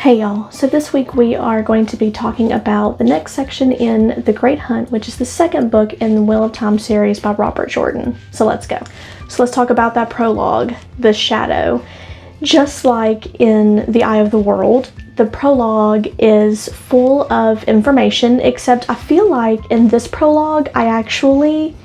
Hey y'all, so this week we are going to be talking about the next section in The Great Hunt, which is the second book in the Wheel of Time series by Robert Jordan. So let's go. So let's talk about that prologue, The Shadow. Just like in The Eye of the World, the prologue is full of information, except I feel like in this prologue I actually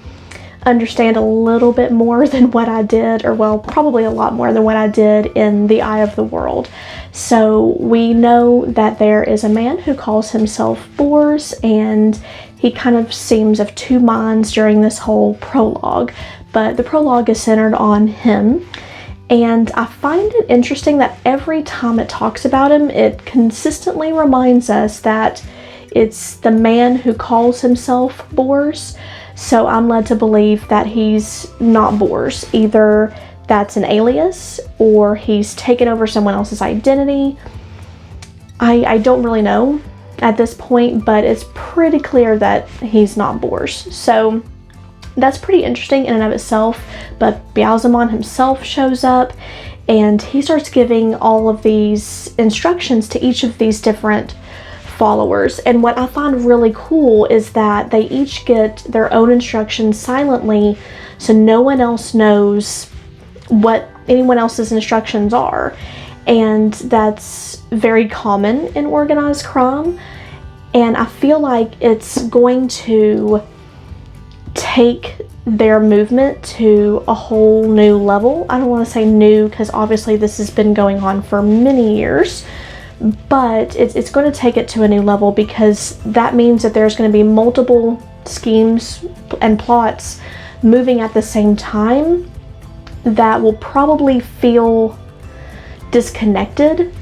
understand a little bit more than what I did, or well, probably a lot more than what I did in The Eye of the World. So we know that there is a man who calls himself Bors, and he kind of seems of two minds during this whole prologue, but the prologue is centered on him. And I find it interesting that every time it talks about him, it consistently reminds us that it's the man who calls himself Bors. So I'm led to believe that he's not Bors. Either that's an alias or he's taken over someone else's identity. I don't really know at this point, but it's pretty clear that he's not Bors. So that's pretty interesting in and of itself. But Beelzemon himself shows up and he starts giving all of these instructions to each of these different followers. And what I find really cool is that they each get their own instructions silently, so no one else knows what anyone else's instructions are. And that's very common in organized crime, and I feel like it's going to take their movement to a whole new level. I don't want to say new because obviously this has been going on for many years, but it's going to take it to a new level, because that means that there's going to be multiple schemes and plots moving at the same time that will probably feel disconnected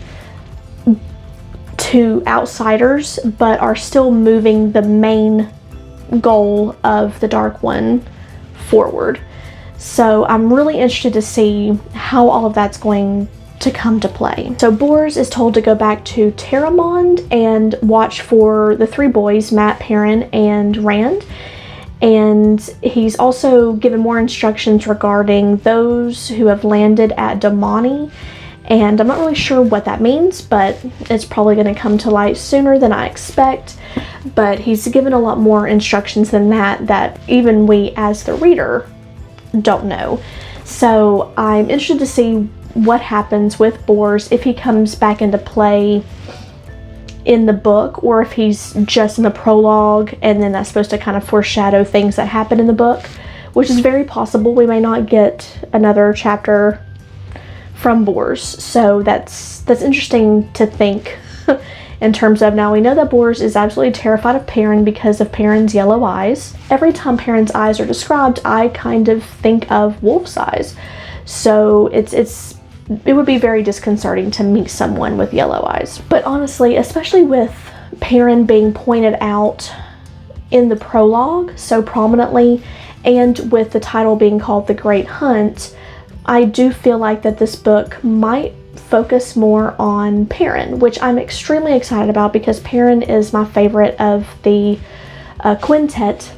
to outsiders, but are still moving the main goal of the Dark One forward. So I'm really interested to see how all of that's going to come to play. So Bors is told to go back to Terramond and watch for the three boys, Matt, Perrin, and Rand. And he's also given more instructions regarding those who have landed at Damani. And I'm not really sure what that means, but it's probably going to come to light sooner than I expect. But he's given a lot more instructions than that even we as the reader don't know. So I'm interested to see what happens with Bors, if he comes back into play in the book, or if he's just in the prologue and then that's supposed to kind of foreshadow things that happen in the book, which is very possible. We may not get another chapter from Bors, so that's interesting to think in terms of, now we know that Bors is absolutely terrified of Perrin because of Perrin's yellow eyes. Every time Perrin's eyes are described, I kind of think of wolf's eyes. So it would be very disconcerting to meet someone with yellow eyes. But honestly, especially with Perrin being pointed out in the prologue so prominently, and with the title being called The Great Hunt, I do feel like that this book might focus more on Perrin, which I'm extremely excited about, because Perrin is my favorite of the quintet,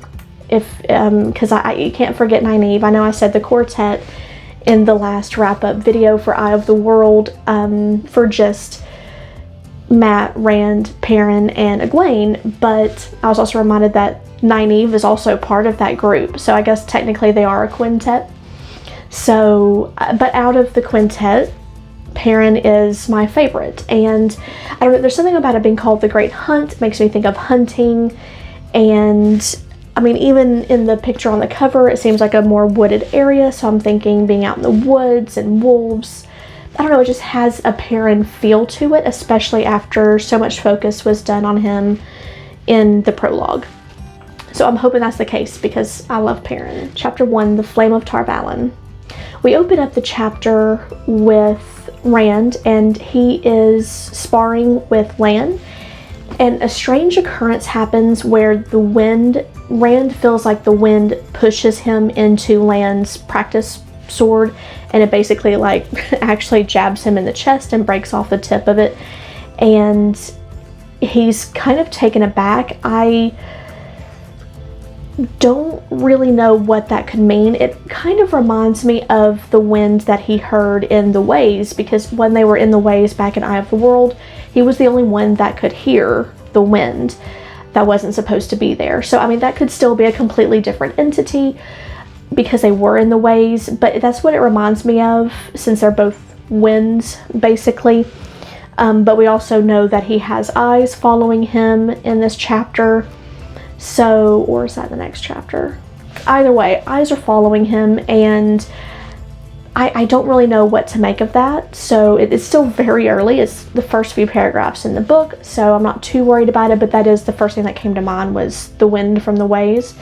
because you can't forget Nynaeve. I know I said the quartet in the last wrap-up video for Eye of the World, for just Matt, Rand, Perrin, and Egwene, but I was also reminded that Nynaeve is also part of that group, so I guess technically they are a quintet. So, but out of the quintet, Perrin is my favorite, and I don't know, there's something about it being called The Great Hunt. It makes me think of hunting, and I mean, even in the picture on the cover, it seems like a more wooded area, so I'm thinking being out in the woods and wolves. I don't know, it just has a Perrin feel to it, especially after so much focus was done on him in the prologue. So I'm hoping that's the case, because I love Perrin. Chapter 1, The Flame of Tar Valon. We open up the chapter with Rand, and he is sparring with Lan. And a strange occurrence happens where Rand feels like the wind pushes him into Lan's practice sword, and it basically like actually jabs him in the chest and breaks off the tip of it. And he's kind of taken aback. I don't really know what that could mean. It kind of reminds me of the wind that he heard in the Ways, because when they were in the Ways back in Eye of the World, he was the only one that could hear the wind that wasn't supposed to be there. So I mean, that could still be a completely different entity because they were in the ways, but that's what it reminds me of, since they're both winds basically. But we also know that he has eyes following him in this chapter. So, or is that the next chapter? Either way, eyes are following him, and I don't really know what to make of that. So it's still very early. It's the first few paragraphs in the book, so I'm not too worried about it, but that is the first thing that came to mind, was the wind from the ways.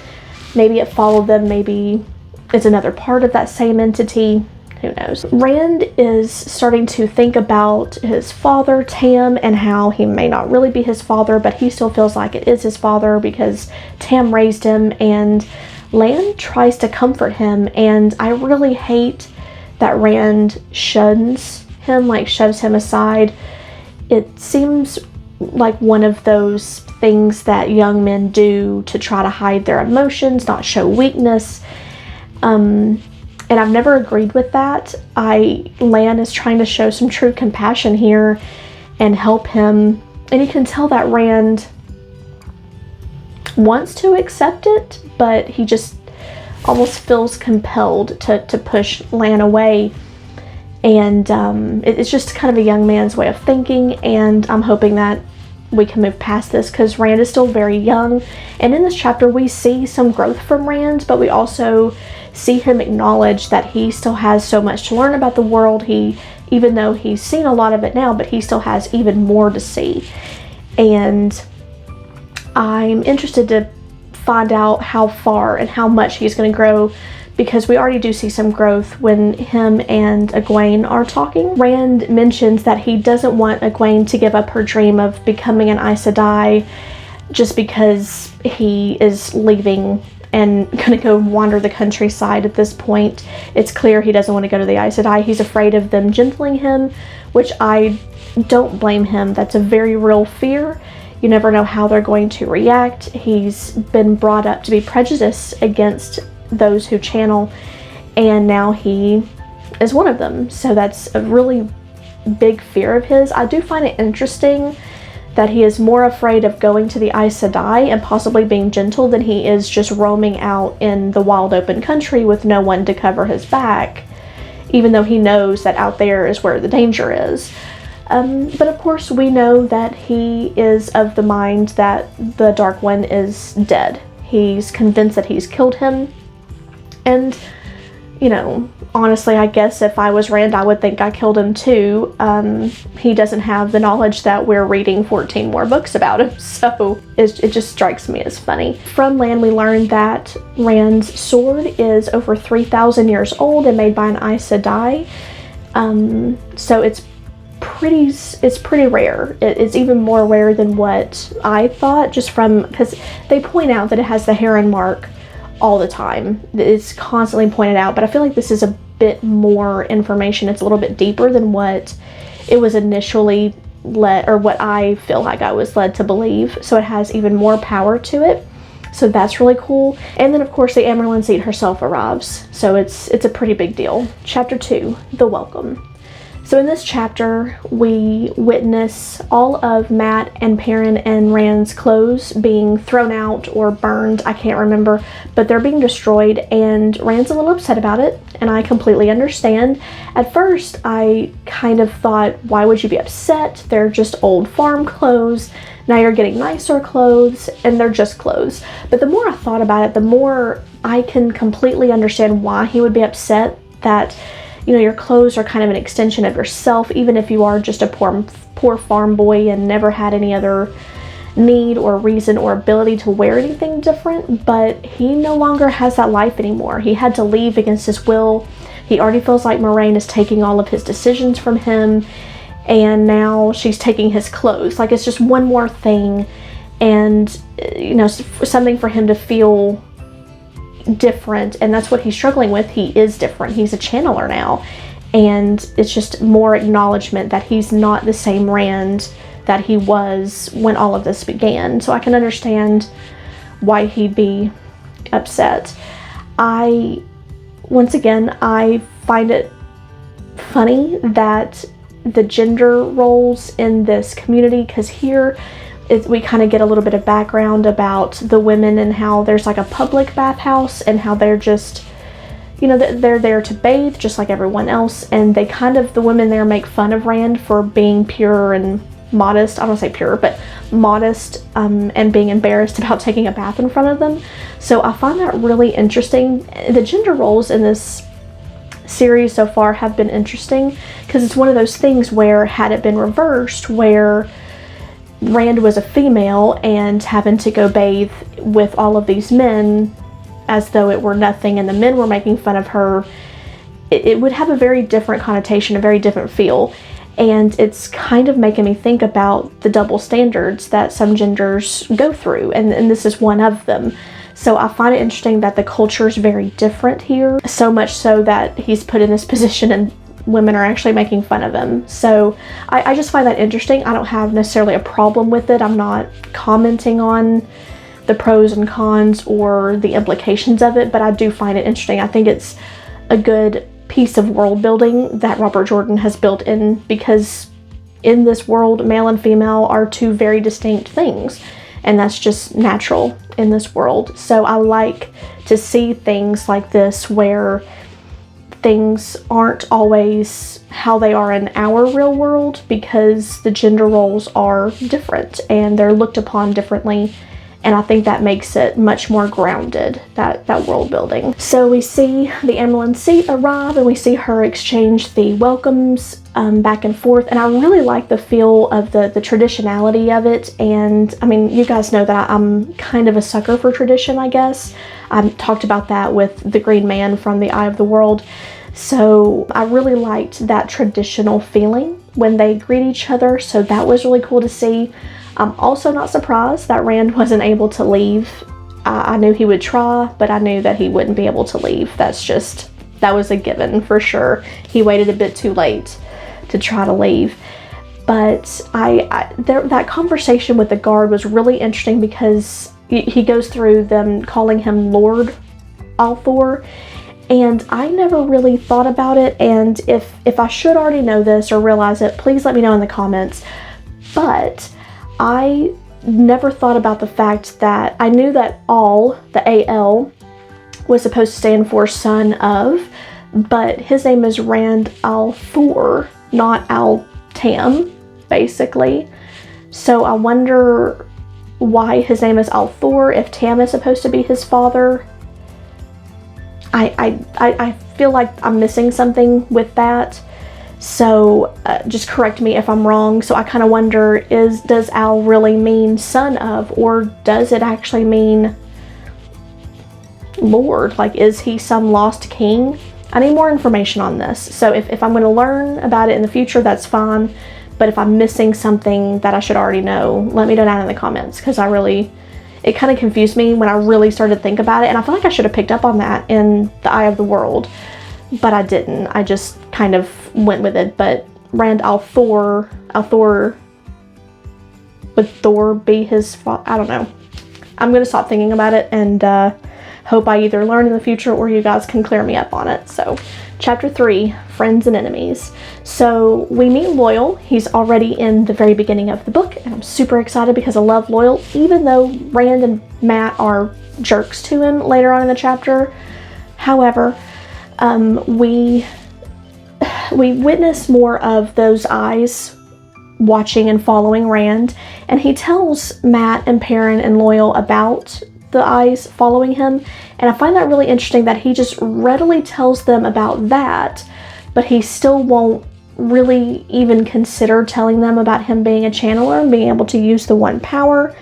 Maybe it followed them, maybe it's another part of that same entity. Who knows? Rand is starting to think about his father, Tam, and how he may not really be his father, but he still feels like it is his father because Tam raised him, and Lan tries to comfort him, and I really hate that Rand shuns him, like shoves him aside. It seems like one of those things that young men do to try to hide their emotions, not show weakness. And I've never agreed with that. Lan is trying to show some true compassion here and help him. And you can tell that Rand wants to accept it, but he just almost feels compelled to push Lan away. And it's just kind of a young man's way of thinking, and I'm hoping that we can move past this because Rand is still very young. And in this chapter we see some growth from Rand, but we also see him acknowledge that he still has so much to learn about the world. Even though he's seen a lot of it now, but he still has even more to see. And I'm interested to find out how far and how much he's going to grow, because we already do see some growth when him and Egwene are talking. Rand mentions that he doesn't want Egwene to give up her dream of becoming an Aes Sedai just because he is leaving and gonna go wander the countryside at this point. It's clear he doesn't want to go to the Aes Sedai. He's afraid of them gentling him, which I don't blame him. That's a very real fear. You never know how they're going to react. He's been brought up to be prejudiced against those who channel, and now he is one of them. So that's a really big fear of his. I do find it interesting that he is more afraid of going to the Aes Sedai and possibly being gentle than he is just roaming out in the wild open country with no one to cover his back, even though he knows that out there is where the danger is. But of course we know that he is of the mind that the Dark One is dead. He's convinced that he's killed him. And, you know, honestly, I guess if I was Rand, I would think I killed him too. He doesn't have the knowledge that we're reading 14 more books about him, so it just strikes me as funny. From Lan, we learned that Rand's sword is over 3,000 years old and made by an Aes Sedai. So it's pretty rare. It's even more rare than what I thought, just from, because they point out that it has the heron mark all the time. It's constantly pointed out, but I feel like this is a bit more information. It's a little bit deeper than what it was initially what I feel like I was led to believe. So it has even more power to it. So that's really cool. And then of course the Everland seat herself arrives. So it's a pretty big deal. Chapter 2, The Welcome. So in this chapter, we witness all of Matt and Perrin and Rand's clothes being thrown out or burned. I can't remember, but they're being destroyed, and Rand's a little upset about it, and I completely understand. At first, I kind of thought, why would you be upset? They're just old farm clothes. Now you're getting nicer clothes, and they're just clothes. But the more I thought about it, the more I can completely understand why he would be upset. That, you know, your clothes are kind of an extension of yourself, even if you are just a poor farm boy and never had any other need or reason or ability to wear anything different. But he no longer has that life anymore. He had to leave against his will. He already feels like Moiraine is taking all of his decisions from him, and now she's taking his clothes. Like, it's just one more thing, and, you know, something for him to feel different, and that's what he's struggling with. He is different. He's a channeler now, and it's just more acknowledgement that he's not the same Rand that he was when all of this began. So I can understand why he'd be upset. Once again, I find it funny that the gender roles in this community, because here we kind of get a little bit of background about the women and how there's like a public bathhouse and how they're just, you know, they're there to bathe just like everyone else, and they kind of, the women there make fun of Rand for being pure and modest. I don't say pure, but modest, and being embarrassed about taking a bath in front of them. So I find that really interesting. The gender roles in this series so far have been interesting, because it's one of those things where, had it been reversed, where Rand was a female and having to go bathe with all of these men as though it were nothing, and the men were making fun of her, it would have a very different connotation, a very different feel. And it's kind of making me think about the double standards that some genders go through, and this is one of them. So I find it interesting that the culture is very different here, so much so that he's put in this position and women are actually making fun of him. So I just find that interesting. I don't have necessarily a problem with it. I'm not commenting on the pros and cons or the implications of it, but I do find it interesting. I think it's a good piece of world building that Robert Jordan has built in, because in this world, male and female are two very distinct things, and that's just natural in this world. So I like to see things like this where things aren't always how they are in our real world, because the gender roles are different and they're looked upon differently. And I think that makes it much more grounded, that world building. So we see the Everland seat arrive, and we see her exchange the welcomes back and forth. And I really like the feel of the traditionality of it. And I mean, you guys know that I'm kind of a sucker for tradition, I guess. I talked about that with the Green Man from The Eye of the World. So I really liked that traditional feeling when they greet each other. So that was really cool to see. I'm also not surprised that Rand wasn't able to leave. I knew he would try, but I knew that he wouldn't be able to leave. That was a given for sure. He waited a bit too late to try to leave. But that conversation with the guard was really interesting, because he goes through them calling him Lord Althor, and I never really thought about it. And if I should already know this or realize it, please let me know in the comments. But I never thought about the fact that I knew that the AL, was supposed to stand for son of, but his name is Rand al'Thor, not Al-Tam, basically. So I wonder why his name is al'Thor if Tam is supposed to be his father. I feel like I'm missing something with that. So just correct me if I'm wrong. So I kind of wonder, does Al really mean son of, or does it actually mean Lord? Like, is he some lost king? I need more information on this. So if I'm going to learn about it in the future, that's fine. But if I'm missing something that I should already know, let me know down in the comments, because it kind of confused me when I really started to think about it. And I feel like I should have picked up on that in The Eye of the World, but I didn't. I just kind of went with it. But Rand al'Thor, would Thor be his father? I don't know. I'm going to stop thinking about it, and hope I either learn in the future or you guys can clear me up on it. So chapter 3, Friends and Enemies. So we meet Loyal. He's already in the very beginning of the book, and I'm super excited because I love Loyal, even though Rand and Matt are jerks to him later on in the chapter. However, we witness more of those eyes watching and following Rand, and he tells Matt and Perrin and Loyal about the eyes following him. And I find that really interesting that he just readily tells them about that, but he still won't really even consider telling them about him being a channeler and being able to use the one power.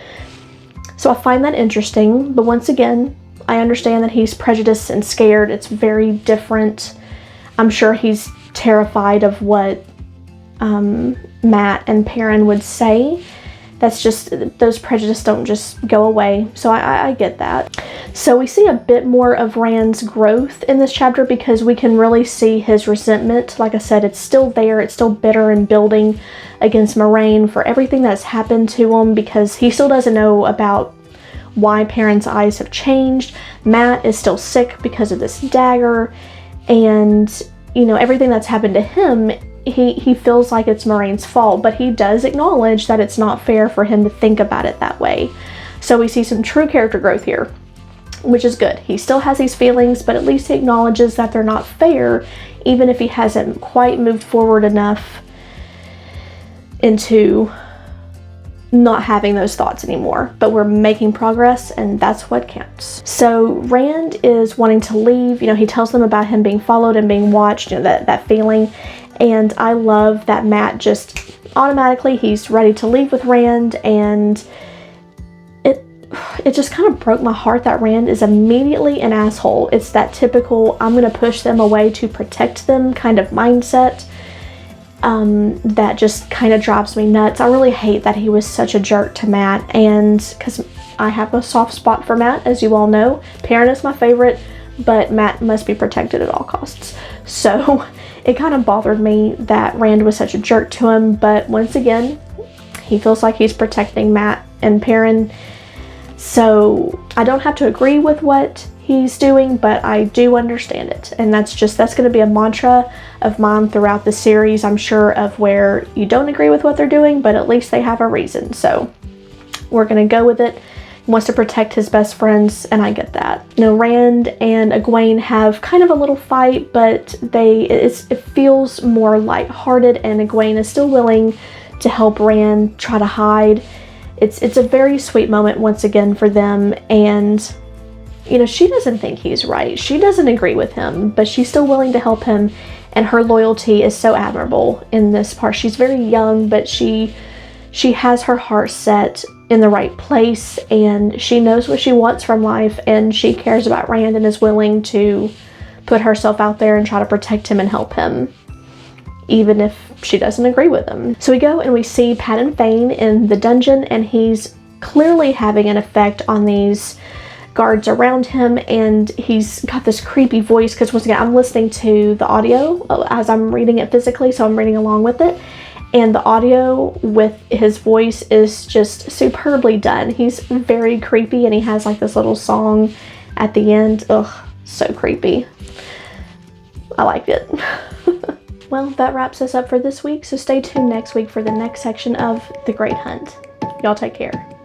So I find that interesting, but once again, I understand that he's prejudiced and scared. It's very different. I'm sure he's terrified of what Matt and Perrin would say. That's just, those prejudices don't just go away. So I get that. So we see a bit more of Rand's growth in this chapter, because we can really see his resentment. Like I said, it's still there. It's still bitter and building against Moraine for everything that's happened to him, because he still doesn't know about why Perrin's eyes have changed. Matt is still sick because of this dagger. And, you know, everything that's happened to him he feels like it's Moraine's fault, but he does acknowledge that it's not fair for him to think about it that way. So we see some true character growth here, which is good. He still has these feelings, but at least he acknowledges that they're not fair, even if he hasn't quite moved forward enough into not having those thoughts anymore. But we're making progress, and that's what counts. So Rand is wanting to leave. You know, he tells them about him being followed and being watched, you know, that feeling. And I love that Matt just automatically, he's ready to leave with Rand, and it just kind of broke my heart that Rand is immediately an asshole. It's that typical, I'm going to push them away to protect them kind of mindset. That just kind of drives me nuts. I really hate that he was such a jerk to Matt, and because I have a soft spot for Matt, as you all know. Perrin is my favorite, but Matt must be protected at all costs. So it kind of bothered me that Rand was such a jerk to him, but once again, he feels like he's protecting Matt and Perrin. So I don't have to agree with what he's doing, but I do understand it. And that's going to be a mantra of mine throughout the series, I'm sure, of where you don't agree with what they're doing, but at least they have a reason. So we're going to go with it. He wants to protect his best friends, and I get that. You know, Rand and Egwene have kind of a little fight, but it feels more lighthearted, and Egwene is still willing to help Rand try to hide. It's a very sweet moment once again for them, and you know, she doesn't think he's right. She doesn't agree with him, but she's still willing to help him, and her loyalty is so admirable in this part. She's very young, but she has her heart set in the right place, and she knows what she wants from life, and she cares about Rand and is willing to put herself out there and try to protect him and help him, even if she doesn't agree with him. So we go and we see Padan Fain in the dungeon, and he's clearly having an effect on these guards around him, and he's got this creepy voice, because once again, I'm listening to the audio as I'm reading it physically, so I'm reading along with it, and the audio with his voice is just superbly done. He's very creepy, and he has like this little song at the end. Ugh, so creepy. I liked it. Well, that wraps us up for this week, so stay tuned next week for the next section of The Great Hunt. Y'all take care.